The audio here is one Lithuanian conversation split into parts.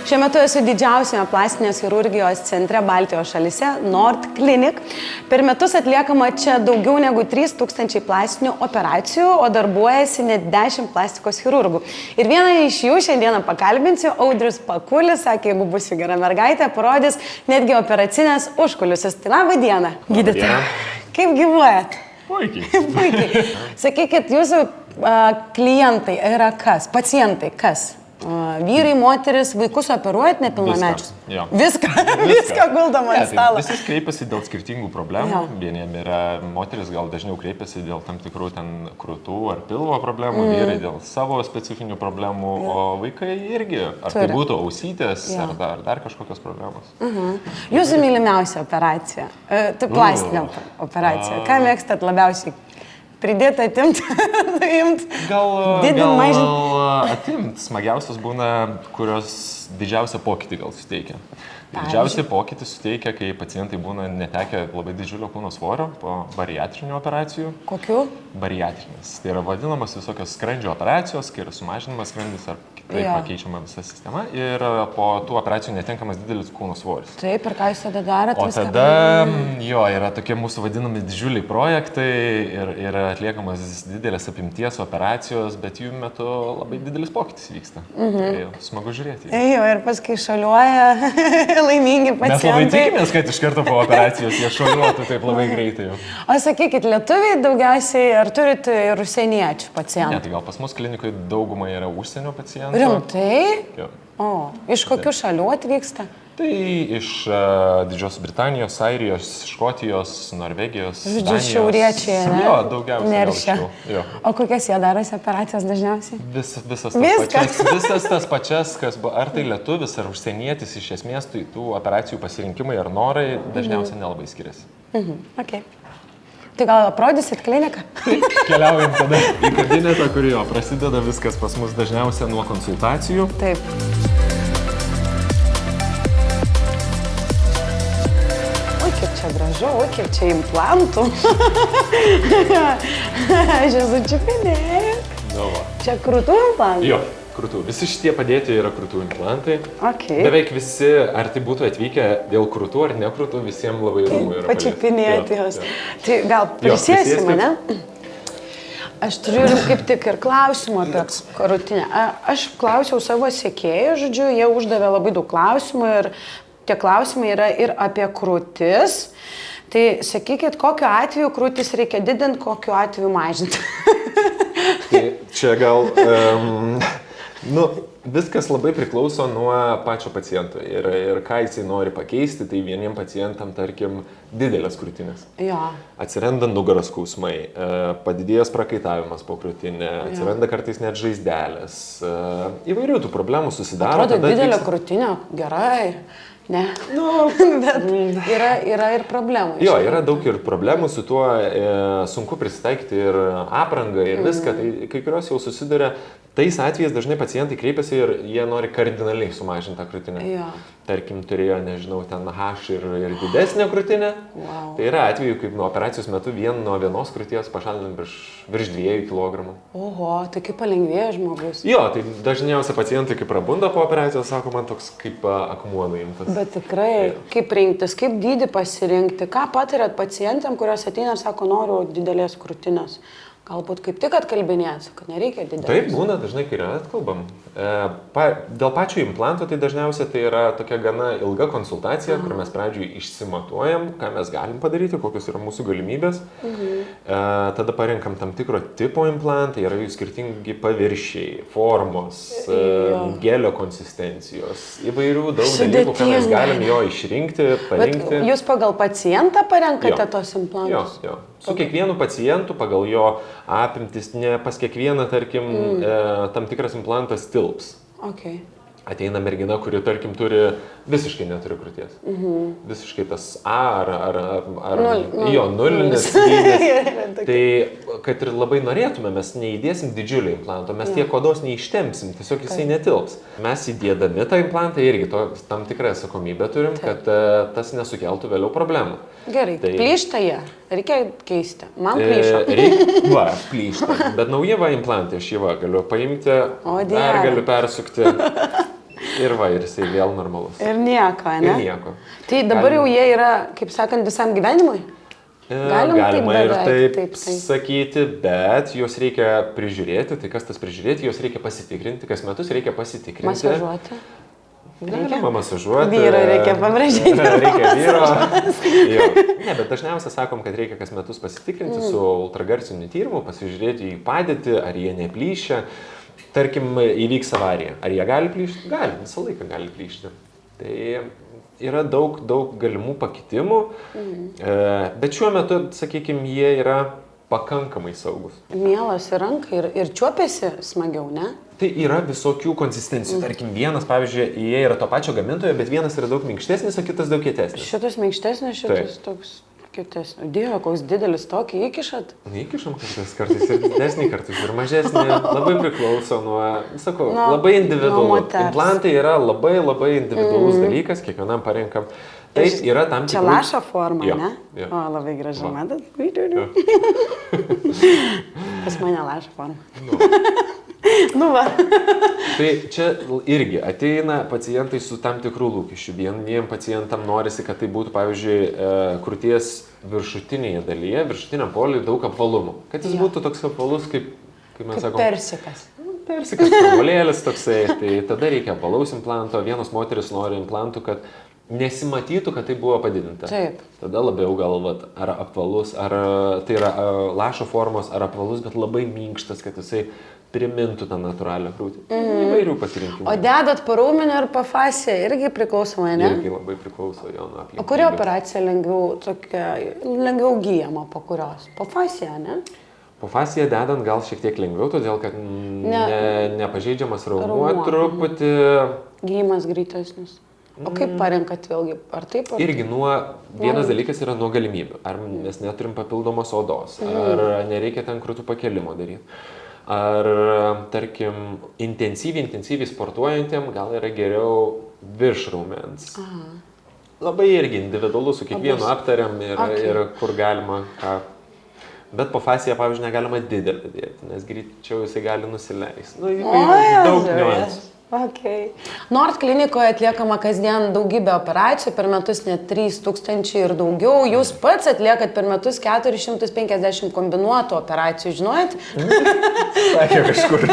Šiuo metu esu didžiausiame plastinės chirurgijos centre Baltijos šalyse, Nord Clinic. Per metus atliekama čia daugiau negu 3000 plastinių operacijų, o darbuojasi net 10 plastikos chirurgų. Ir vieną iš jų šiandieną pakalbinsiu, Audrius Pakulis, sakė, jeigu būsiu gera mergaitė, parodys netgi operacinės užkulisius. Tai labą dieną, gydytoja. Kaip gyvuojat? Puikiai. Puikiai. Sakykit, jūsų klientai yra kas? Pacientai kas? Vyrai, moteris, vaikus operuojat nepilnamečius? Viską guldama ant stalo. Visi kreipiasi dėl skirtingų problemų. Vieniem yra moteris, gal dažniau kreipiasi dėl tam tikrų ten krūtų ar pilvo problemų, vyrai dėl savo specifinių problemų, o vaikai irgi. Ar tai būtų ausytės, ar dar kažkokios problemos. Jūsų mylimiausia operacija? Tai plastinė operacija. Ką mėgstat labiausiai? Pridėti, atimti, nuimti, didinti, mažinti. Atimti smagiausias būna, kurios didžiausią pokytį gal suteikia. Didžiausią pokytį suteikia, kai pacientai būna netekę labai didžiulio kūno svorio po bariatrinių operacijų. Kokių? Bariatrinės. Tai yra vadinamas visokios skrandžio operacijos, kai yra sumažinamas skrandis ar kitaip pakeičiama visa sistema ir po tų operacijų netenkamas didelis kūno svoris. Taip, ir ką jūs tada darot? O tada, yra tokie mūsų vadinami didžiuliai projektai ir atliekamas didelės apimties operacijos, bet jų metu labai didelis pokytis vyksta. Tai smagu žiūrėti. Ir paskui šaliuoja laimingi pacientai. Mes labai tikimės, kad iš karto po operacijos jie šaliuotų taip labai greitai. O sakykit, lietuviai daugiausiai, ar turite ir užsieniečių pacientų? Ne, tai gal pas mus klinikoje dauguma yra užsienio pacientų. Rimtai? Jo. O, iš kokių šalių atvyksta? Tai iš Didžiosios Britanijos, Airijos, Škotijos, Norvegijos, Danijos. Šiauriečiai, ne? Jo, daugiausiai. Neršia. O kokias jie darosi operacijas dažniausiai? Visas tas pačias, ar tai lietuvis, ar užsienietis, iš esmės tai tų operacijų pasirinkimai ar norai dažniausiai nelabai skiriasi. Okay. Tai gal aprodysit kliniką? Keliaujam tada į kabinetą, kur prasideda viskas pas mus dažniausiai nuo konsultacijų. Taip. Kaip čia gražu, kiek čia implantų. Aš esu čiupinė. Čia krūtų implantai? Jo, krūtų. Visi šitie padėti yra krūtų implantai. Okay. Beveik visi, ar tai būtų atvykę dėl krūtų ar ne krūtų, visiems labai įdomu yra. Pačiupinėti jos. Tai gal prisėsi mane? Aš turiu kaip tik ir klausimą apie krūtinę. Aš klausiau savo sekėjų, žodžiu, jie uždavė labai daug klausimų ir tie klausimai yra ir apie krūtis. Tai sakykit, kokiu atveju krūtis reikia didinti, kokiu atveju mažinti. Tai čia gal, viskas labai priklauso nuo pačio paciento ir ką jisai nori pakeisti, tai vieniem pacientam, tarkim, didelės krūtinės. Atsiranda nugaros skausmai, padidėjęs prakaitavimas po krūtinę, atsiranda kartais net žaizdelės, įvairių tų problemų susidaro. Atrodo, didelė krūtinė, gerai. Ne. Bet yra ir problemų. Jo, yra daug ir problemų su tuo, sunku prisitaikyti ir aprangą ir viską, tai kai kurios jau susiduria. Tais atvejais dažnai pacientai kreipiasi ir jie nori kardinaliai sumažinti tą krūtinę. Tarkim, turėjo, nežinau, ten H ir didesnę krūtinę. Tai yra atveju, kaip nuo operacijos metu nuo vienos krūties pašalinam virš 2 kg. Oho, tai kaip palengvėja žmogus. Jo, tai dažniausiai pacientai, kai prabunda po operacijos, sako, man toks kaip akmuo nuimtas. Bet tikrai, kaip rinktis, kaip dydį pasirinkti, ką patariat pacientėm, kurios ateina ir sako, noriu didelės krūtinės. Galbūt kaip tik atkalbinėsiu, kad nereikia didelės. Taip, būna dažnai, kai atkalbam. Dėl pačio implanto tai dažniausiai tai yra tokia gana ilga konsultacija, kur mes pradžioj išsimatuojam, ką mes galim padaryti, kokios yra mūsų galimybės. Tada parenkam tam tikro tipo implantą, yra jų skirtingi paviršiai, formos, gelio konsistencijos, įvairių daug dalykų, ką mes galim jo išrinkti, parinkti. Bet jūs pagal pacientą parenkate tos implantus? Jo. Su kiekvienu pacientu pagal jo apimtis, ne pas kiekvieną, tarkim, tam tikras implantas tilps. Okay. Ateina mergina, kuri, tarkim, visiškai neturi krūties. Visiškai tas A ar nulinis dydis. Tai, kad ir labai norėtume, mes neįdėsim didžiulį implantą, mes tiek odos neištempsim, tiesiog jisai netilps. Mes įdėdami tą implantą irgi tam tikrą atsakomybę turim, kad tas nesukeltų vėliau problemų. Gerai, plyšta jie, reikia keisti. Man plyšo. Plyšta. Bet nauji implantai aš jį galiu paimti, dar galiu persukti. ir jisai vėl normalus. Ir nieko, ne? Ir nieko. Tai dabar jau jie yra, kaip sakant, visam gyvenimui? Galima ir taip sakyti, bet juos reikia prižiūrėti. Tai kas tas prižiūrėti, juos reikia pasitikrinti. Kas metus reikia pasitikrinti. Masažuoti. Galima masažuoti. Vyro reikia pabrėžti. Reikia vyro. Jo. Ne, bet dažniausiai sakom, kad reikia kas metus pasitikrinti su ultragarsiniu tyrimu, pasižiūrėti į padėtį, ar jie neplyšia. Tarkim, įvyks avarija. Ar jie gali plyšti? Gali, visą laiką gali plyšti. Tai yra daug galimų pakitimų, bet šiuo metu, sakykime, jie yra pakankamai saugus. Mielas į ranką ir čiuopėsi smagiau, ne? Tai yra visokių konsistencijų. Tarkim, vienas, pavyzdžiui, jie yra to pačio gamintojo, bet vienas yra daug minkštesnis, o kitas daug kietesnis. Šitas minkštesnis, šitas toks kietesnis. Dieve, koks didelis tokį įkišat? Neįkišam kartais ir didesnį, kartais ir mažesnį. Labai priklauso nuo, sakau, labai individualu. Implantai yra labai individualus dalykas, kiekvienam parenkam. Tai yra tam tikrų... Čia lašo forma, jo, ne? Jo. O, labai gražu, matot? Pas mane lašo forma. Nu va. Tai čia irgi ateina pacientai su tam tikrų lūkesčių. Vieniem pacientam norisi, kad tai būtų, pavyzdžiui, krūties viršutinėje dalyje, viršutiniam poliui daug apvalumų. Kad jis būtų toks apvalus, kaip mes sakom. Persikas. Persikas, kamuolėlis toksai. Tai tada reikia apvalaus implanto. Vienos moteris nori implantų, kad nesimatytų, kad tai buvo padidinta. Taip. Tada labiau galvot, ar apvalus, ar tai yra lašo formos, ar apvalus, bet labai minkštas, kad jisai primintų tą natūralią krūtį. Įvairių pasirinkimų. O dedat po raumenį ar po fasciją irgi priklausomai, ne? Irgi labai priklauso jo nuo aplinkybių. O kuri operacija lengviau gyjama, po kurios? Po fasciją, ne? Po fasciją dedant gal šiek tiek lengviau, todėl kad nepažeidžiamas raumuo truputį. Gyjimas greitesnis. O kaip parenkat vėlgi? Ar taip? Irgi vienas dalykas yra nuo galimybių. Ar mes neturim papildomos odos, ar nereikia ten krūtų pakėlimo daryti. Ar, tarkim, intensyviai sportuojantiem gal yra geriau virš raumens. Labai irgi individualu, su kiekvienu aptariam ir kur galima ką. Bet po fasciją, pavyzdžiui, negalima didelį dėti, nes greičiau jisai gali nusileisti. Daug niuansų. Okay. Nord klinikoje atliekama kasdien daugybė operacijų, per metus net 3000 ir daugiau. Jūs pats atliekat per metus 450 kombinuotų operacijų, žinojat? Sakė kažkur.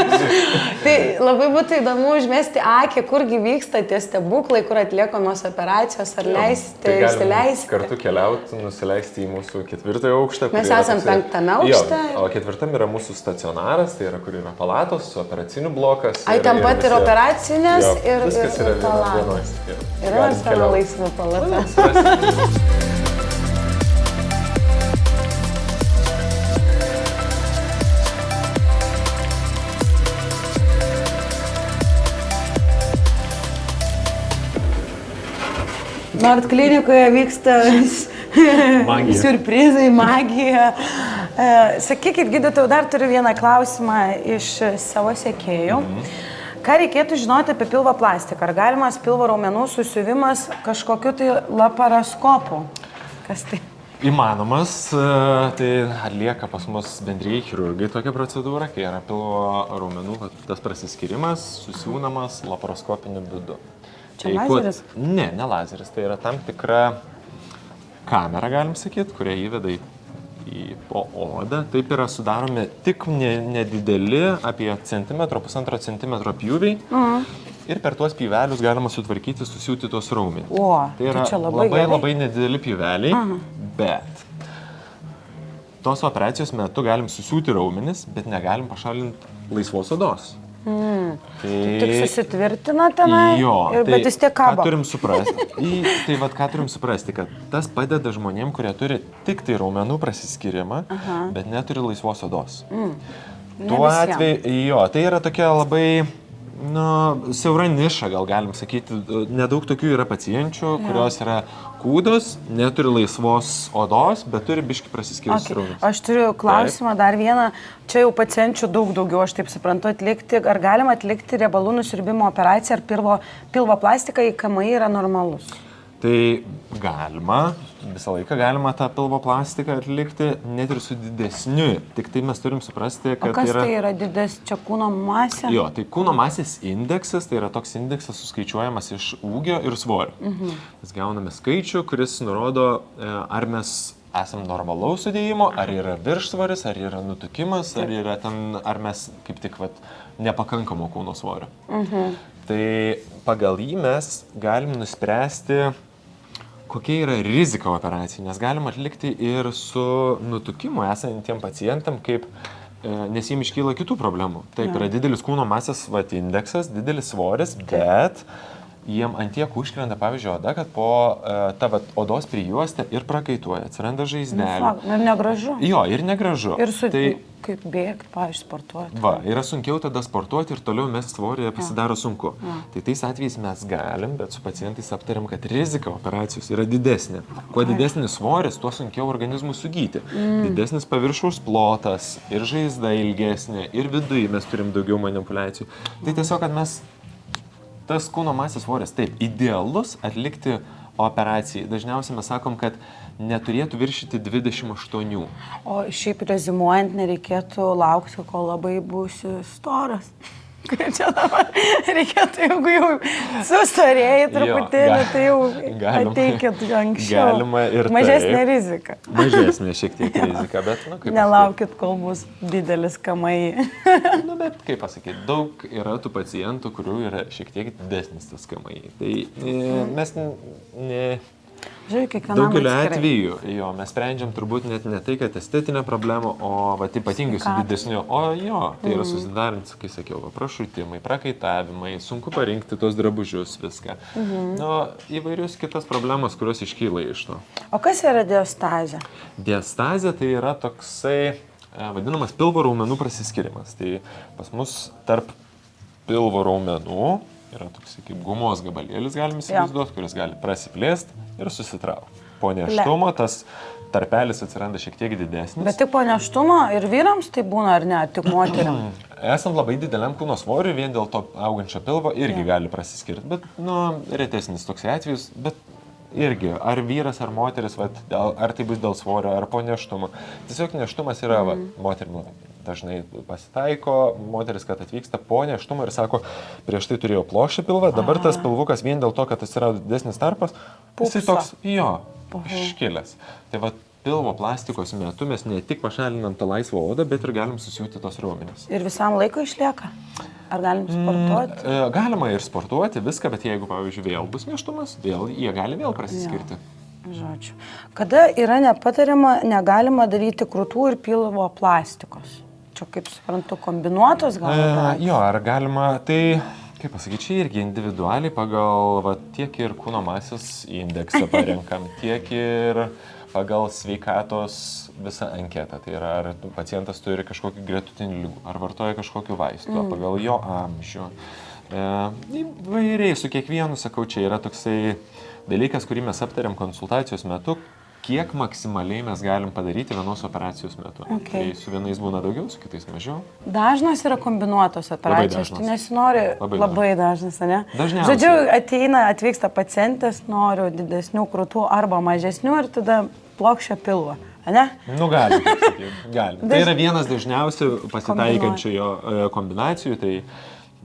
Tai labai būtų įdomu užmesti akį, kurgi vyksta tie stebuklai, kur atliekamos operacijos, ar leisite, įsileisti. Kartu keliauti, nusileisti į mūsų 4 aukštą. Mes esam 5 aukšte. O 4 yra mūsų stacionaras, tai yra, kur yra palatos, operacinių blokas. Ai, ten pat ir operacijos. Ir viskas yra vienos. Yra savo laisvą palatą. Nord klinikoje vyksta siurprizai, magija. Sakykit, gydytojau, dar turiu vieną klausimą iš savo sekėjų. Ką reikėtų žinoti apie pilvo plastiką? Ar galimas pilvo raumenų susiuvimas kažkokiu tai laparoskopu? Kas tai? Įmanomas, tai atlieka pas mus bendrieji chirurgai tokią procedūrą, kai yra pilvo raumenų, tas prasiskyrimas susiūnamas laparoskopiniu būdu. Čia lazeris? Ne lazeris, tai yra tam tikra kamera, galim sakyti, kurią įveda po odą. Taip yra sudaromi tik nedideli, apie centimetro, pusantro centimetro pjūviai. Ir per tuos pjūvelius galima sutvarkyti, susiūti tuos raumenys. Tai yra labai nedideli pjūveliai, bet tos operacijos metu galim susiūti raumenis, bet negalim pašalinti laisvos odos. Tik susitvirtina tenai, bet vis tiek kabo. Ką turim suprasti, kad tas padeda žmonėm, kurie turi tik tai raumenų prasiskyrimą, bet neturi laisvos odos. Tuo atveju, tai yra tokia labai siaura niša, gal galim sakyti. Nedaug tokių yra pacienčių, kurios yra kūdos, neturi laisvos odos, bet turi biškį prasiskyrusius raumenis. Aš turiu klausimą dar vieną. Čia jau pacienčių daugiau, aš taip suprantu, atlikti. Ar galima atlikti riebalų nusiurbimo operaciją, ar pilvo plastiką į KMI yra normalus? Tai galima. visą laiką galima tą pilvo plastiką atlikti, net ir su didesniu. Tik tai mes turim suprasti, kad O kas tai yra čia kūno masė? Jo, tai kūno masės indeksas, tai yra toks indeksas suskaičiuojamas iš ūgio ir svorio. Mes gauname skaičių, kuris nurodo, ar mes esam normalaus sudėjimo, ar yra viršsvoris, ar yra nutukimas, ar mes kaip tik nepakankamo kūno svorio. Tai pagal jį mes galim nuspręsti, kokia yra rizika operacijai, nes galim atlikti ir su nutukimu esantiem pacientam, nes jiems iškyla kitų problemų. Taip, yra didelis kūno masės indeksas, didelis svoris, bet jiem antiek užkrenta, pavyzdžiui, oda, kad po ta odos prijuostė ir prakaituoja, atsiranda žaizdelė. Ir negražu. Jo, ir negražu. Ir kaip bėgti, pavyzdžiui, sportuoti. Yra sunkiau tada sportuoti ir toliau mes svorį pasidaro sunku. Tai tais atvejais mes galim, bet su pacientais aptariam, kad rizika operacijos yra didesnė. Kuo didesnis svoris, tuo sunkiau organizmui sugyti. Didesnis paviršaus plotas ir žaizda ilgesnė ir viduje mes turim daugiau manipulacijų. Tai tiesiog, kad mes tas kūno masės svoris, taip, idealus atlikti operacijai. Dažniausiai mes sakom, kad neturėtų viršyti 28. O šiaip rezimuojant nereikėtų laukti, kol labai būsi storas. Kaip čia dabar reikėtų, jeigu jau sustorėjai truputėlį, tai jau ateikit anksčiau. Galima ir mažesnė rizika. Mažesnė šiek tiek rizika, bet, kaip nelaukit, kol bus didelis KMI. Bet, kaip pasakyti, daug yra tų pacientų, kurių yra šiek tiek didesnis tas KMI. Tai mes daugeliu atveju, mes sprendžiam turbūt net ne tai, kad estetinė problema, o ypatingai su didesniu, tai yra susidarint, kai sakiau, prašutimai, prakaitavimai, sunku parinkti tos drabužius, viską. Įvairius kitas problemas, kurios iškyla iš to. O kas yra diastazė? Diastazė tai yra toksai vadinamas pilvo raumenų prasiskirimas. Tai pas mus tarp pilvo raumenų yra toks kaip gumos gabalėlis, galim įsivaizduoti, kuris gali prasiplėsti ir susitraukti. Po nėštumo tas tarpelis atsiranda šiek tiek didesnis. Bet tik po nėštumo ir vyrams tai būna, ar ne, tik moteriam? Esant labai dideliam kūno svoriui, vien dėl to augančio pilvo irgi gali prasiskirti. Bet, retesnis toks atvejis, bet irgi, ar vyras, ar moteris, ar tai bus dėl svorio, ar po nėštumo. Tiesiog nėštumas yra, moterim dažnai pasitaiko, moteris, kad atvyksta po nėštumo ir sako, prieš tai turėjau plokščią pilvą, dabar tas pilvukas vien dėl to, kad atsirado didesnis tarpas, jisai toks, iškilęs. Tai pilvo plastikos metu mes ne tik pašalinam tą laisvą odą, bet ir galim susiūti tos raumenis. Ir visam laikui išlieka? Ar galim sportuoti? Galima ir sportuoti, viską, bet jeigu, pavyzdžiui, vėl bus nėštumas, jie gali vėl prasiskirti. Žodžiu. Kada yra nepatariama, negalima daryti krūtų ir pilvo plastikos? Čia, kaip suprantu, kombinuotos galima? Ar galima, tai, kaip pasakyti, čia irgi individualiai pagal tiek ir kūno masės indeksą parenkam, tiek ir pagal sveikatos visą anketą. Tai yra, ar pacientas turi kažkokį gretutinių ligų, ar vartoja kažkokių vaistų, pagal jo amžių. Įvairiai, su kiekvienu, sakau, čia yra toksai dalykas, kurį mes aptariam konsultacijos metu, kiek maksimaliai mes galim padaryti vienos operacijos metu. Tai su vienais būna daugiau, su kitais mažiau. Dažnos yra kombinuotos operacijos, tai nesinori labai dažnas, ne? Dažniausiai. Žodžiu, atvyksta pacientas, noriu didesnių krūtų arba mažesnių ir tada plokščią pilvą, ne? Galim, galim. Tai yra vienas dažniausių pasitaikančių jo kombinacijų, tai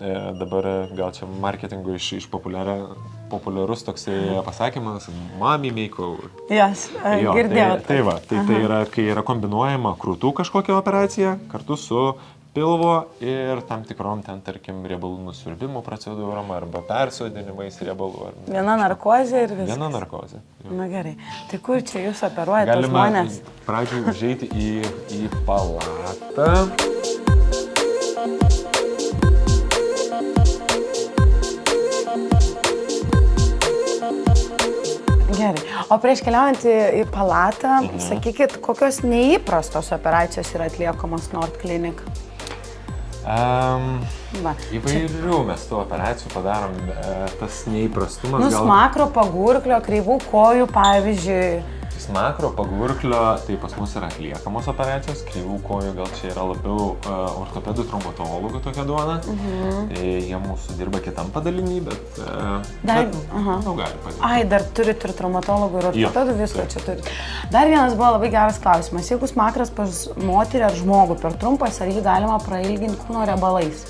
dabar gal čia marketingų iš populiarus toksai pasakymas, mommy makeover. Girdėjau. Tai yra, kai yra kombinuojama krūtų kažkokia operacija kartu su pilvo ir tam tikrom ten, tarkim, riebalų nusiurbimo procedūrom arba persodinimais riebalų. Viena narkozė ir viskas. Viena narkozė. Na gerai. Tai kur čia jūs operuojate žmonės? Galima pradžioj užeiti į palatą. Gerai. O prieš keliaujant į palatą, sakykit, kokios neįprastos operacijos yra atliekamos Nord Clinic? Įvairių mes tų operacijų padarom, tas neįprastumas. Smakro, pagurklio, kreivų kojų, pavyzdžiui. smakro, pagurklio, tai pas mus yra atliekamos operacijos, kreivų kojų gal čia yra labiau ortopedų traumatologų tokia duona. Tai jie mūsų dirba kitam padaliny, bet manau, gali padėti. Ai, dar turit ir traumatologų ir ortopedų, visko čia turit. Dar vienas buvo labai geras klausimas. Jeigu smakras pas moterį ar žmogų per trumpas, ar jį galima prailginti kūno riebalais?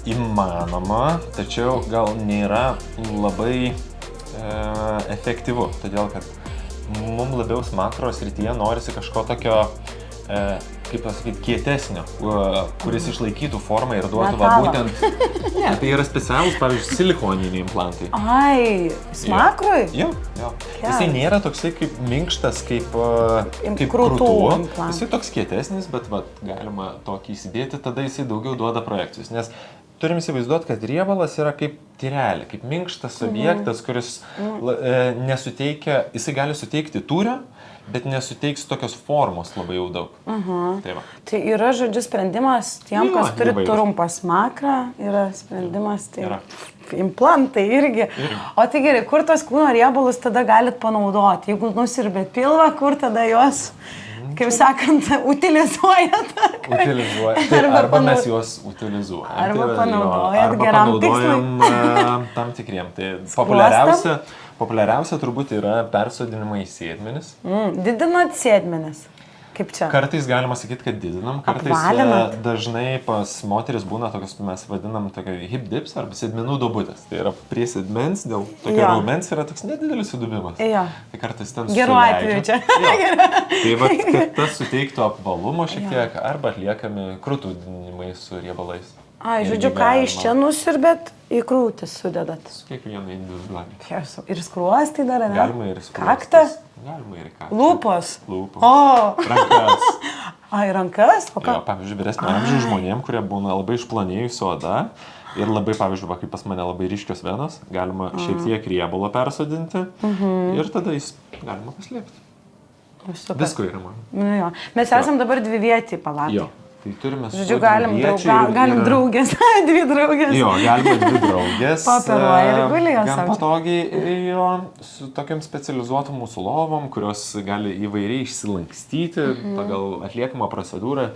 Įmanoma, tačiau gal nėra labai efektyvu, todėl kad mums labiau smakro srityje norisi kažko tokio, kaip pasakyti, kietesnio, kuris išlaikytų formą ir duotų va būtent... Ne, tai yra specialūs, pavyzdžiui, silikoniniai implantai. Ai, smakrui? Jo. Jisai nėra toksai kaip minkštas, kaip krūtų. Jisai toks kietesnis, bet va, galima tokį įsidėti, tada jisai daugiau duoda projekcijos, nes turim įsivaizduoti, kad riebalas yra kaip tyrelė, kaip minkštas objektas, kuris nesuteikia, jisai gali suteikti tūrio, bet nesuteiks tokios formos labai jau daug. Tai yra, žodžiu, sprendimas tiem, kas turi trumpą smakrą, yra sprendimas, tai implantai irgi. O tai gerai, kur tos kūno riebalus tada galit panaudoti? Jeigu nusirbėt pilvą, kur tada juos, kaip sakant, utilizuojat? Arba mes juos utilizuojam. Arba panaudojat geram tikslui. Arba panaudojam tam tikriem. Tai populiariausia turbūt yra persodinimai į sėdmenis. Didinat sėdmenis? Kaip čia? Kartais galima sakyti, kad didinam, kartais dažnai pas moteris būna tokios, mes vadinam tokio hip dips arba sėdmenų duobutės. Tai yra prie sėdmens, dėl tokio raumens yra toks nedidelis įdubimas. Tai kartais ten suleidžia. Geru atveju čia. Tai va, kad tas suteiktų apvalumo šiek tiek, arba atliekami krūtų didinimai su riebalais. Ai, žodžiu, ką iš čia nusirbėt, į krūtis sudedat. Su kiekvienu individualiai. Ir skruostai dar, ne? Galima ir skruostas. Kaktas? Galima ir kaktas. Lūpos? Lūpos. O! Rankas. Ai, rankas? O ką? Jo, pavyzdžiui, vyresnio amžiaus žmonėm, kurie būna labai išplanėjusi oda ir labai, pavyzdžiui, kaip pas mane labai ryškios venos, galima šiek tiek riebalo persodinti ir tada jis galima paslėpti. Visko yra man. Mes esam dabar dvivietį palatą. Jo. Tai turime su žodžiu, galim draugės, dvi draugės. Jo, galima dvi draugės. Paperuoja ir gulėjo savo. Gan patogiai, jo, su tokiam specializuotom mūsų lovom, kurios gali įvairiai išsilankstyti pagal atliekamą procedūrą.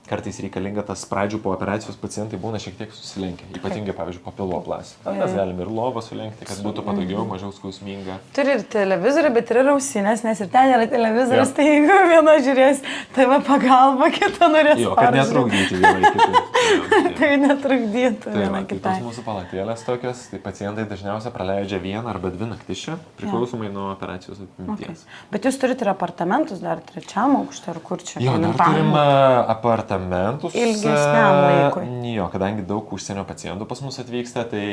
Kartais reikalinga tas pradžių po operacijos pacientai būna šiek tiek susilenkę, ypatingai, pavyzdžiui, po pilvoplastikos. Mes galim ir lovą sulenkti, kad būtų patogiau, mažiau skausminga. Turi ir televizorių, bet yra ausinės, nes ir ten yra televizorius, tai jeigu viena žiūrės TV pagalba, kita norės. Jo, kad netrukdyti vienai kitai. Tai netrukdytų viena kitai. Tai tos mūsų palatėlės tokios, tai pacientai dažniausiai praleidžia vieną arba dvi naktis čia, priklausomai nuo operacijos apimties. Bet jūs turite ir apartamentus dar trečiam aukšte, ar kur čia? Jo, dar turim apartamentus. Ilgesniam laikui. Jo, kadangi daug užsienio pacientų pas mus atvyksta, tai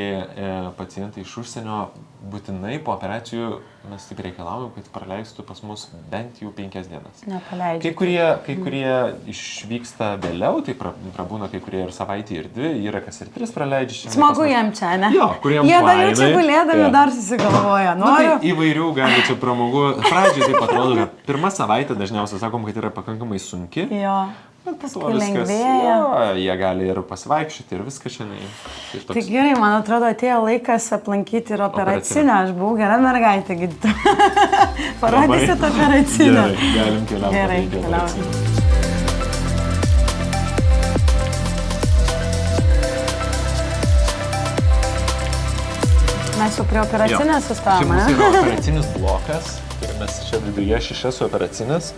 pacientai iš užsienio būtinai po operacijų mes taip reikalaujam, kad praleistų pas mus bent jau 5 dienas. Nepaleidžia. Kai kurie išvyksta vėliau, tai prabūna kai kurie ir savaitį, ir 2, yra kas ir 3 praleidžia. Smagu jiem čia, ne? Jo, kuriem jie dar jau čia gulėdami dar susigalvoja. Tai įvairių gali čia pramogų. Pradžiai taip atrodo, kad pirmą savaitę dažniausiai sakom, kad yra pakankamai sunki. Jo. Bet paskui lengvėja. Jie gali ir pasivaikščioti ir viską šiandien. Tai gerai, man atrodo, atėjo laikas aplankyti ir operacinę. Aš buvau gera mergaitė, gydytoja. Parodysit operacinę. Gerai, galim keliauti. Gerai, keliauti. Mes jau prie operacinės sustavome. Čia mūsų yra operacinis blokas. Turime čia viduje 6 operacinės.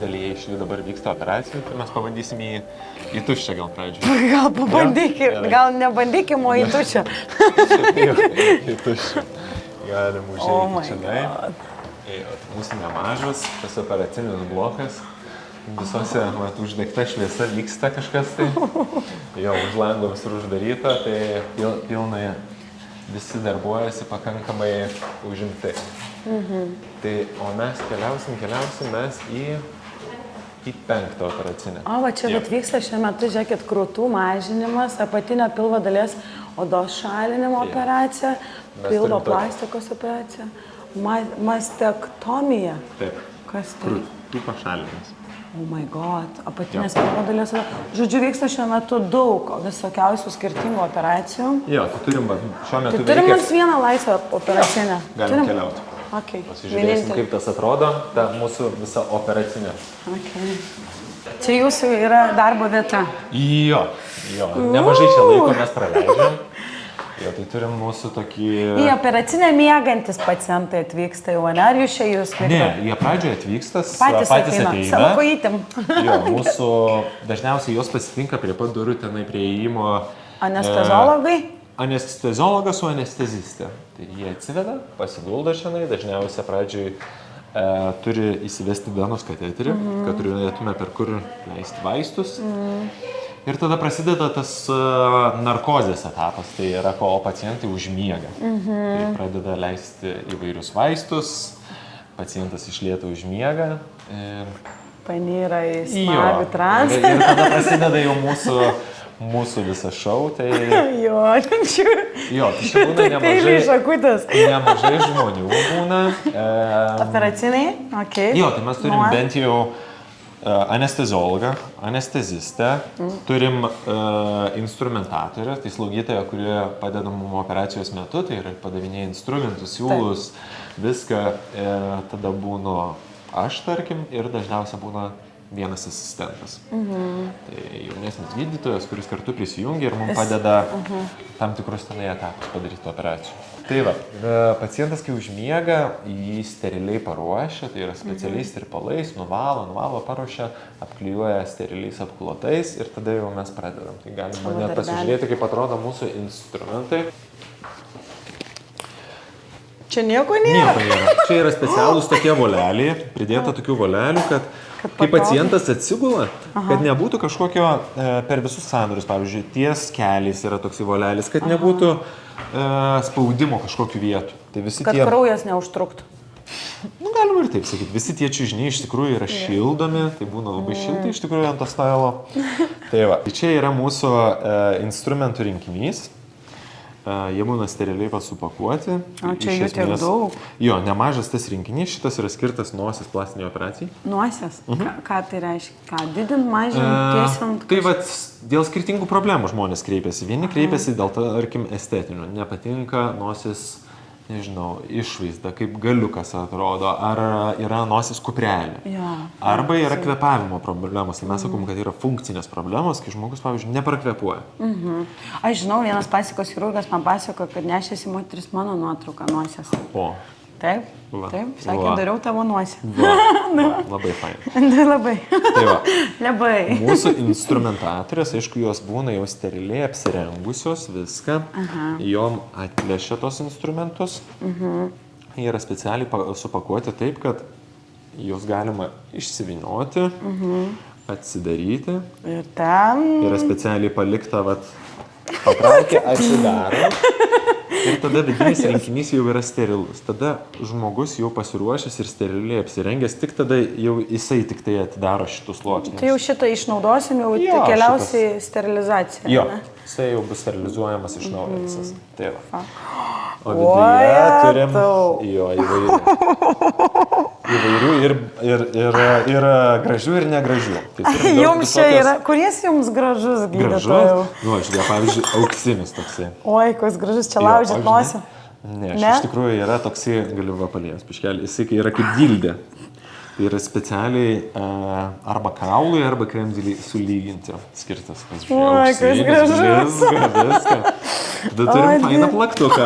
Dalyje iš jų dabar vyksta operacijų, tai mes pabandysim į tuščią gal pradžią. Gal pabandykim, gal nebandykim, o į tuščią. Į tuščią. Galim užėjti čia. Mūsų nemažas, tas operacinis blokas. Visose uždegta šviesa vyksta kažkas tai. Jo, už lango visur uždaryta, tai pilnai visi darbuojasi pakankamai užimtai. Tai, o mes keliausim mes į 5 operacinę. O, va čia vyksta šiuo metu, žiūrėkit, krūtų mažinimas, apatinio pilvo dalies odos šalinimo operacija, pilvo plastikos operacija, mastektomija. Taip. Kas tai? Krūtų pašalinimas. Oh my god, apatinės pilvo dalies. Žodžiu, vyksta šiuo metu daug visokiausių skirtingų operacijų. Jo, tai turim šiuo metu turim nors vieną laisvą operacinę. Galim keliauti. Okay. Pasižiūrėsim, kaip tas atrodo, ta mūsų visa operacinė. Okay. Čia jūsų yra darbo vieta. Jo, nemažai čia laiko mes praleidžiam. Jo, tai turim mūsų tokį... Į operacinę miegantis pacientai atvyksta jau, ne? Ar jūs čia jūs? Ne, jie pradžioje atvyksta, patys ateina. Savo kojytėm. Jo, mūsų dažniausiai jos pasitinka prie pat durų tenai prie įėjimo. Anesteziologai? Anesteziologas su anestezistė. Tai jie atsiveda, pasiguldo šiandien, dažniausiai pradžioj turi įsivesti venos kateterį, kad turėtume per kur leisti vaistus. Ir tada prasideda tas narkozės etapas, tai yra, ko pacientai užmiega. Tai pradeda leisti įvairius vaistus, pacientas iš lėto užmiega. Panyra į smagų transą. Ir tada prasideda jau mūsų visą šou. Tai... Tai čia būna nemažai žmonių būna. Operaciniai? Okay. Jo, tai mes turim bent jau anesteziologą, anestezistę, turim instrumentatorę, tai slaugytoja, kuri padeda mums operacijos metu, tai yra padavinėja instrumentus, siūlus, viską, tada būnu aš, tarkim, ir dažniausiai būna vienas asistentas. Tai jaunesnis gydytojas, kuris kartu prisijungia ir mums padeda tam tikrus tenai etapus padaryti operacijų. Tai va, pacientas, kai užmiega, jį steriliai paruošia, tai yra specialiais tirpalais, nuvalo, paruošia, apklijuoja steriliais apklotais ir tada jau mes pradedam. Tai galima net pasižiūrėti, kaip atrodo mūsų instrumentai. Čia nieko nėra. Čia yra specialūs tokie voleliai, pridėta tokių volelių, kad kai pacientas atsigula, kad nebūtų kažkokio per visus sąnarius, pavyzdžiui, ties keliais yra toks volelis, kad nebūtų spaudimo kažkokių vietų. Tai visi kad kraujas neužtruktų. Galima ir taip sakyti. Visi tie čiužiniai iš tikrųjų yra šildomi, tai būna labai šiltai iš tikrųjų ant to stalo. Tai va, čia yra mūsų instrumentų rinkinys. Jie būna steriliai supakuoti. O čia jų tiek daug? Jo, nemažas tas rinkinys, šitas yra skirtas nosies plastiniai operacijai. Nosies? Ką tai reiškia? Ką, didint, mažint, tiesint? Tai va, dėl skirtingų problemų žmonės kreipiasi. Vieni kreipiasi dėl, tarkim, estetinių. Nepatinka nosies, nežinau, išvaizda, kaip galiukas atrodo, ar yra nosies kuprelė. Arba yra kvėpavimo problemos. Tai mes sakom, kad yra funkcinės problemos, kai žmogus, pavyzdžiui, neprakvėpuoja. Aš žinau, vienas plastikos chirurgas man pasako, kad nešėsi moteris mano nuotrauką nosies. O. Taip, sakė, dariau tavo nosį. Labai fain. Labai. Tai va. Labai. Mūsų instrumentatorės, aišku, jos būna jau steriliai apsirengusios viską. Jom atplėšia tos instrumentus. Jie yra specialiai supakuoti taip, kad juos galima išsivinioti, atsidaryti. Ir ten. Yra specialiai palikta, patraukia, atsidaro. Ir tada vidinis rinkinys jau yra sterilus. Tada žmogus jau pasiruošęs ir steriliai apsirengęs, tik tada jau jisai tik tai atidaro šitus sluoksnius. Tai jau šitą išnaudosim, jau keliausiai sterilizacija. Jo, jisai jau bus sterilizuojamas iš naujo visas. Tai va. O viduje turim įvairių ir gražių ir negražių. Jums čia yra, kuris jums gražus gydytojau? Nu, žiūrėjau, pavyzdžiui, auksinis toksai. Oi, koks gražus, čia laužyt nosį. Ne, iš tikrųjų yra toksai, galiu papalėjęs piškelį, jisai yra kaip dildė. Tai yra specialiai arba kaului, arba kremzlį sulyginti skirtas. Oi, kas gražus. Tada turim fainą plaktuką.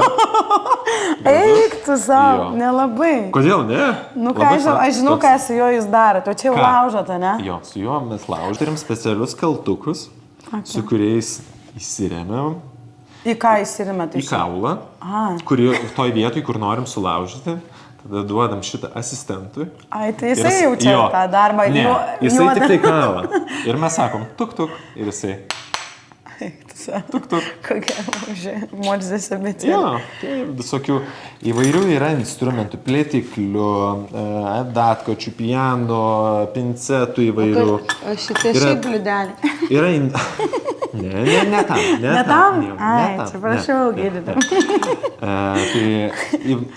Eik tu savo, nelabai. Kodėl ne? Nu ką, aš žinau, ką su juo jūs darot, o čia jau laužote, ne? Jo, su juo mes laužom. Turim specialius kaltukus, su kuriais įsiremiam. Į ką įsiremiat? Į kaulą, kurį toj vietoj, kur norim sulaužyti. Tada duodam šitą asistentui. Ai, tai jisai jau čia tą darbą. Ne, jisai tik tai kalą. Ir mes sakom, tuk, ir jisai. Tuk. Kokia morzės abėcėlė. Jo, tai visokių įvairių yra instrumentų, plėtiklių, datkočių, piano, pincetų įvairių. O šitie šiaip bliudelį. Yra... Ne tam. Ne tam? Ai, čia prašau, gydytojai. Tai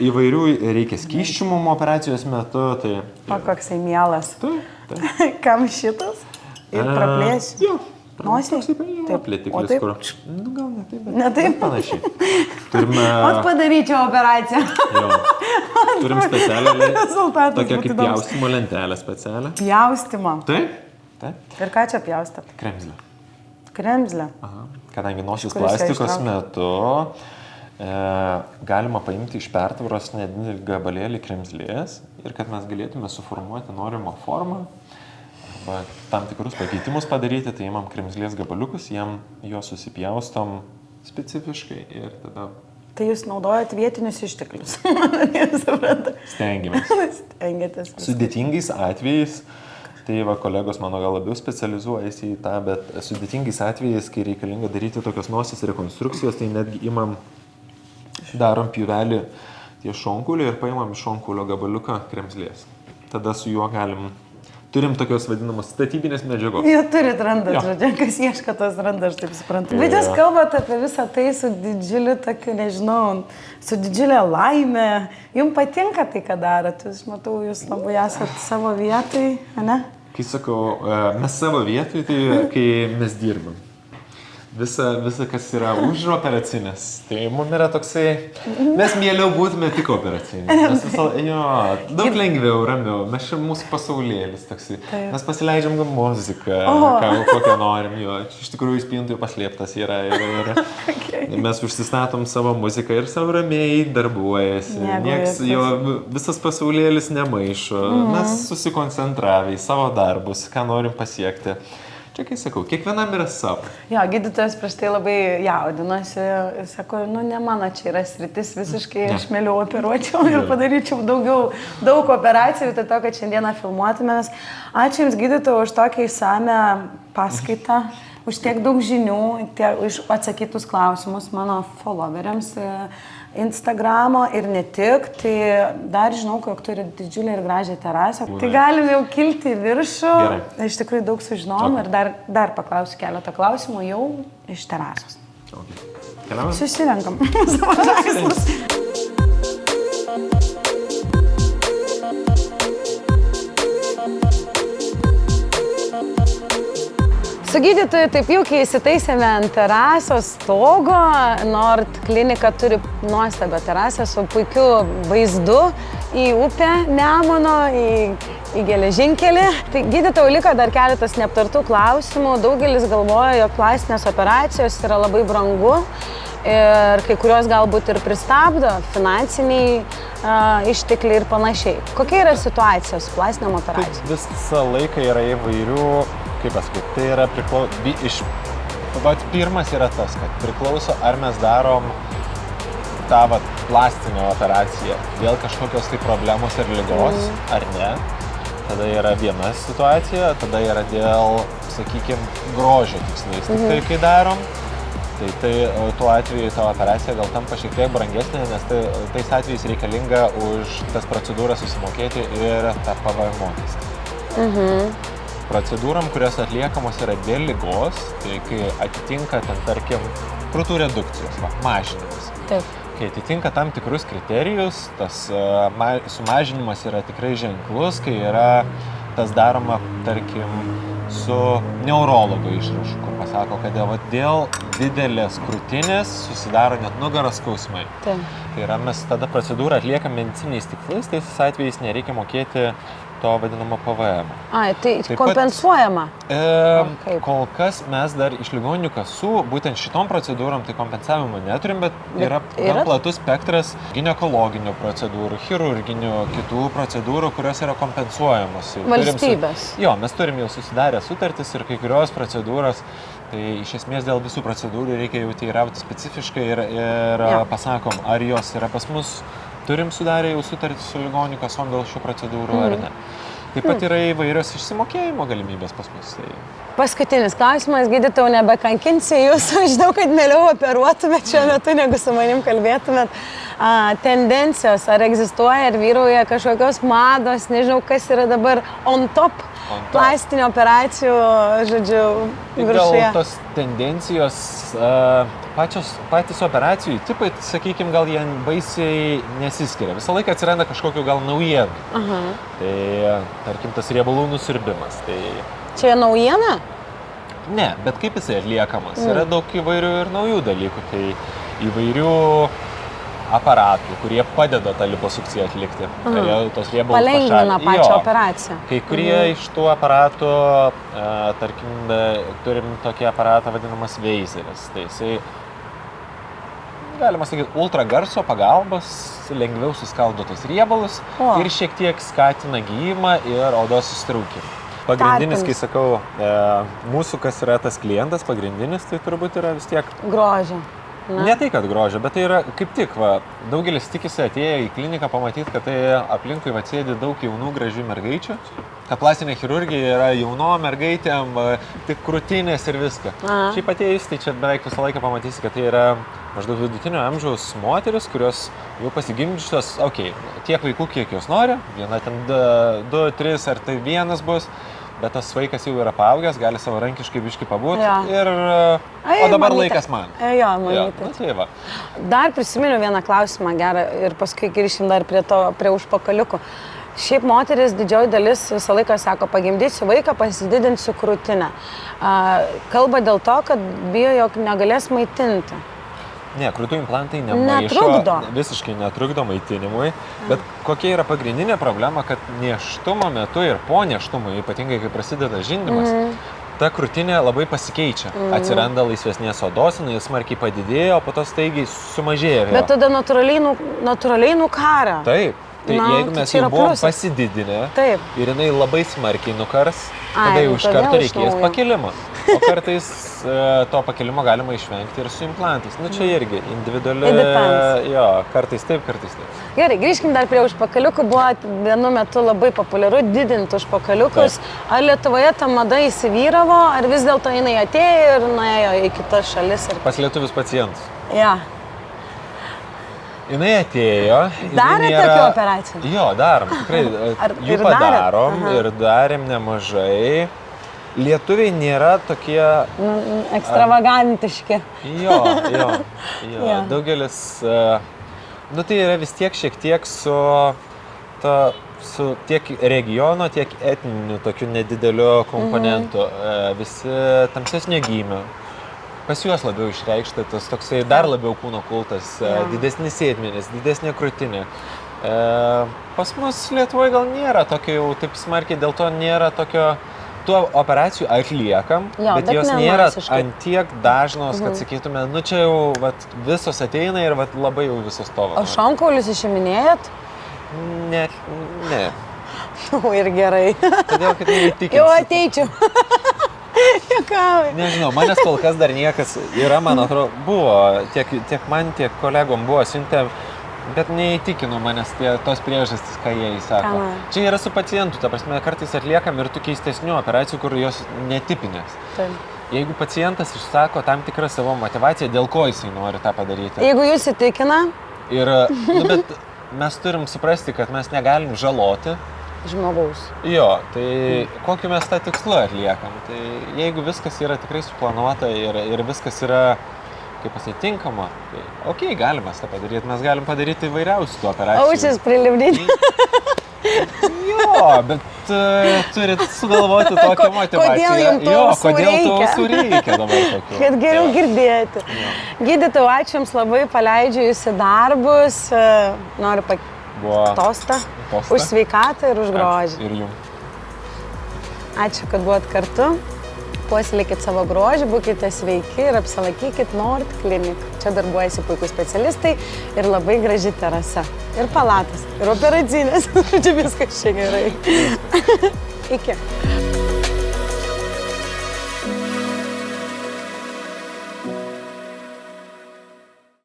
įvairių reikia skysčių mum operacijos metu. Tai... O koksai mielas. Taip. Kam šitas? Ir praplėsiu. Jo. Nosiai? Taip, plėtiklis, kur... Nu, gal ne taip, bet... Ne taip? Panašiai. Turime... Ot padaryčiau operaciją. Jo. Turim specialią, Rezultatas tokią būtų kaip įdomus. pjaustimo lentelę specialią. Pjaustymą. Taip? Taip. Ir ką čia pjaustat? Kremzlę. Kremzlę. Aha. Kadangi nosies Kuris ją plastikos ištraukia? metu galima paimti iš pertvaros nedidelį gabalėlį kremzlės ir kad mes galėtume suformuoti norimą formą arba tam tikrus pakeitimus padaryti, tai imam kremzlės gabaliukus, juos susipjaustom specifiškai ir tada Tai jūs naudojat vietinius išteklius. stengiamės. Stengiatės. Sudėtingais atvejais, tai va, kolegos mano gal labiau specializuojasi į tą, bet sudėtingais atvejais, kai reikalinga daryti tokios nosies rekonstrukcijos, tai netgi darom pjuvelį ties šonkulį ir paimam iš šonkulio gabaliuką kremzlės. Tada su juo turim tokios vadinamos statybinės medžiagos. Jau turit randat, žodžiu, kas ieško tos randa, aš taip suprantu. Bet jūs kalbate apie visą tai su didžiuliu tokiu, nežinau, su didžiulė laimė. Jums patinka tai, ką darot? Aš matau, jūs labai esat savo vietoj, ne? Kai sakau, mes savo vietoj, tai kai mes dirbam. Visa, kas yra už operacinės, tai mums yra toksai, mes mieliau būtume tik operacinės. Daug lengviau, ramiau, mes čia mūsų pasaulėlis toksai. Mes pasileidžiam muziką, kokią norim, iš tikrųjų spintoje paslėptas yra. Mes užsistatom savo muziką ir savo ramiai darbuojasi. Visas pasaulėlis nemaišo, mes susikoncentravę į savo darbus, ką norim pasiekti. Čia, kai sakau, kiekvienam yra savo. Jo, gydytojas prieš tai labai jaudinosi, sako, ne mano čia yra sritis, visiškai aš mieliau operuočiau ir padaryčiau daug operacijų, tai to, kad šiandieną filmuotumės. Ačiū Jums, gydytojau, už tokią įsamią paskaitą, už tiek daug žinių, už atsakytus klausimus mano followeriams Instagramo ir ne tik, tai dar žinau, kad turi didžiulę ir gražią terasą. Tai galim jau kilti į viršų, iš tikrųjų daug sužinom ir dar paklausiu keletą klausimų jau iš terasos. Susirenkam savo žaislus. Su gydytoju taip jau, kai įsitaisėme ant terasos stogo, Nord klinika turi nuostabią terasą su puikiu vaizdu į upę Nemuno, į geležinkelį. Tai gydytojų liko dar keletas neaptartų klausimų. Daugelis galvoja, jog plastinės operacijos yra labai brangu ir kai kurios galbūt ir pristabdo finansiniai ištekliai ir panašiai. Kokia yra situacija su plastiniam operacijom? Visą laiką yra įvairių, kaip pasakyti, tai yra pirmas yra tas, kad priklauso, ar mes darom tą plastinę operaciją dėl kažkokios tai problemos ir ligos, ar ne. Tada yra viena situacija, tada yra dėl, sakykime, grožio tikslais. Tik tai, kai darom, tai tuo atveju ta operacija gal tampa šiek tiek brangesnė, nes tais atvejais reikalinga už tas procedūras susimokėti ir tą PVM mokestį. Procedūram, kurios atliekamos yra dėl ligos, tai kai atitinka ten, tarkim, krūtų redukcijos, mažinimas. Taip. Kai atitinka tam tikrus kriterijus, tas sumažinimas yra tikrai ženklus, kai yra tas daroma, tarkim, su neurologo išrašu, kur pasako, kad dėl didelės krūtinės susidaro net nugaros skausmai. Taip. Tai yra, mes tada procedūrą atliekam medicininiais tikslais, tais atvejais nereikia mokėti to vadinamo PVM. Tai kompensuojama? Kol kas mes dar iš ligoninių kasų, būtent šitom procedūrom, tai kompensavimo neturim, bet yra platus spektras ginekologinių procedūrų, chirurginių, kitų procedūrų, kurios yra kompensuojamos. Valstybės? Mes turim jau susidarę sutartis ir kai kurios procedūros, tai iš esmės dėl visų procedūrų reikia jau teirauti specifiškai ir pasakom, ar jos yra pas mus. Turim sudarę jau sutartį su ligonių kasom dėl šių procedūrų ar ne. Taip pat yra įvairios išsimokėjimo galimybės pas mus. Paskutinis klausimas, gydytojau, nebekankinsiu jūs, žinau, kad mieliau operuotumėt šiuo metu, negu su manim kalbėtumėt. Tendencijos, ar egzistuoja, ar vyrauja kažkokios mados, nežinau, kas yra dabar on top plastinių operacijų, žodžiu, viršuje. Gal tos tendencijos, patys operacijų tipai, sakykime, gal jie baisiai nesiskiria. Visą laiką atsiranda kažkokių gal naujienų. Tai, tarkim, tas riebalų nusiurbimas. Čia naujiena? Ne, bet kaip jisai atliekamas? Yra daug įvairių ir naujų dalykų. Tai įvairių aparatų, kurie padeda tą liposukciją atlikti. Tos riebalus palengvina pačią operaciją. Kai kurie iš tų aparatų, tarkim, turim tokį aparatą vadinamas veizeris. Tai jisai, galima sakyti, ultragarso pagalbos lengviau suskaldo tos riebalus ir šiek tiek skatina gijimą ir odos susitraukimą. Pagrindinis, kai sakau, mūsų kas yra tas klientas, pagrindinis, tai turbūt yra vis tiek grožio. Ne tai, kad grožio, bet tai yra kaip tik, daugelis tikisi atėję į kliniką pamatyti, kad tai aplinkui sėdi daug jaunų, gražių mergaičių. Ta plastinė chirurgija yra jauno mergaitėm, tik krūtinės ir viską. Šiaip atėjus, tai čia beveik visą laiką pamatysi, kad tai yra maždaug vidutinio amžiaus moteris, kurios jau pasigimdžiusios, tiek vaikų, kiek jos nori, viena ten 2, 3 ar tai vienas bus. Bet tas vaikas jau yra paaugęs, gali savarankiškai biškį pabūti o dabar laikas man. Jo, manyti. Tai va. Dar prisiminiau vieną klausimą gerą ir paskui grįšim dar prie užpakaliukų. Šiaip moteris didžioji dalis visą laiką sako, pagimdysiu vaiką, pasididinsiu krūtinę. Kalba dėl to, kad bijo, jog negalės maitinti. Ne, krūtų implantai nemaišo, visiškai netrukdo maitinimui, bet kokia yra pagrindinė problema, kad nėštumo metu ir po nėštumo, ypatingai kai prasideda žindymas, ta krūtinė labai pasikeičia. Atsiranda laisvesnės odos, jinai smarkiai padidėjo, o po to staigiai sumažėjo. Bet tada natūraliai nukara. Taip. Tai jeigu mes jau buvom pasididinę ir jinai labai smarkiai nukars, tada jau iš karto reikės pakilimo. O kartais to pakilimo galima išvengti ir su implantais. Čia irgi individuali. Jo, kartais taip, kartais taip. Gerai, grįžkim dar prie užpakaliukų. Buvo vienu metu labai populiaru didinti užpakaliukus. Ar Lietuvoje ta mada įsivyravo, ar vis dėlto jinai atėjo ir nuėjo į kitas šalis? Pas lietuvius pacientus. Ja. Jinai atėjo. Darė tokių operacijų? Jo, darom. Tikrai jų padarom ir darėm nemažai. Lietuviai nėra tokie... ekstravagantiški. Jo. Daugelis... tai yra vis tiek šiek tiek su tiek regiono, tiek etniniu tokiu nedideliu komponentu. Visi tamsesnio gymio. Pas juos labiau išreikšta tas toksai dar labiau kūno kultas, didesni sėdmenys, didesnė krūtinė. Pas mus Lietuvoje gal nėra tokio jau taip smarkiai, dėl to nėra tokio... Tuo operacijų atliekam, bet jos nėra antiek dažnos, kad sakytume, čia jau visos ateina ir labai jau visos to. O šonkaulius išiminėjat? Ne. Ir gerai. Todėl, kad neįtikinsi. Jau ateičiau. Nežinau, manęs kol kas dar niekas yra, man atrodo, buvo, tiek man, tiek kolegom buvo siuntę, bet neįtikino manęs tos priežastys, ką jie įsako. Čia yra su pacientu, ta prasme, kartais atliekam ir tų keistesnių operacijų, kur jos netipinės. Jeigu pacientas išsako tam tikrą savo motivaciją, dėl ko jisai nori tą padaryti. Jeigu jūs įtikina. Bet mes turim suprasti, kad mes negalim žaloti žmogaus. Jo, tai kokiu mes tą tikslu atliekam. Tai jeigu viskas yra tikrai suplanuota ir viskas yra kaip pasitinkama, tai galime tą padaryti. Mes galim padaryti įvairiausių tų operacijų. Ausis prilipdyti. Jo, bet turit sugalvoti tokią motivaciją. Kodėl to ausų reikia dabar tokių. Kad geriau girdėti. Gydytojau, ačiū Jums labai, paleidžiu Jūs į darbus. Noriu tostą. Už sveikatą ir už grožį. Ir Jums. Ačiū, kad buvot kartu. Puoselėkit savo grožį, būkite sveiki ir apsilankykit Nord Clinic. Čia darbuojasi puikūs specialistai ir labai graži terasa. Ir palatas, ir operacinės. Čia viskas čia gerai. Iki.